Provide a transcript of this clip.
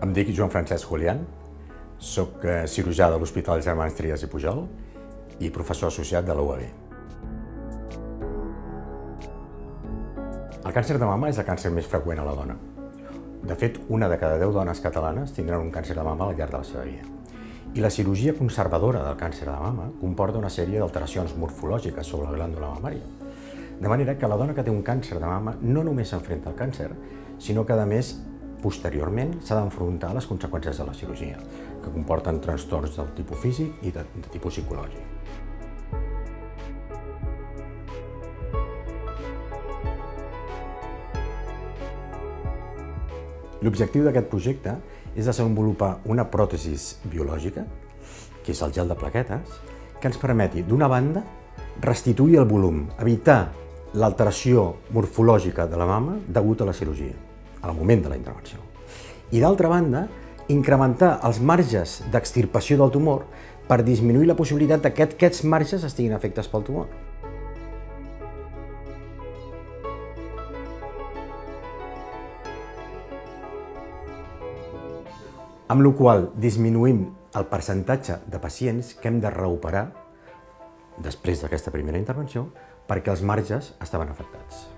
Em dic Joan Francesc Julián, soc cirurgià de l'Hospital Germans Trias i Pujol i professor associat de la UAB. El càncer de mama és el càncer més freqüent a la dona. De fet, una de cada 10 dones catalanes tindran un càncer de mama al llarg de la seva vida. I la cirurgia conservadora del càncer de mama comporta una sèrie d'alteracions morfològiques sobre la glàndula mamària. De manera que la dona que té un càncer de mama no només s'enfronta al càncer, sinó que, a més, posteriorment s'ha d'enfrontar a les conseqüències de la cirurgia, que comporten trastorns del tipus físic i de tipus psicològic. L'objectiu d'aquest projecte és desenvolupar una pròtesi biològica, que és el gel de plaquetes, que ens permeti, d'una banda, restituir el volum, evitar l'alteració morfològica de la mama degut a la cirurgia, al moment de la intervenció. I d'altra banda, incrementar els marges d'extirpació del tumor per disminuir la possibilitat que aquests marges estiguin afectats pel tumor. Amb la qual cosa disminuïm el percentatge de pacients que hem de reoperar després d'aquesta primera intervenció perquè els marges estaven afectats.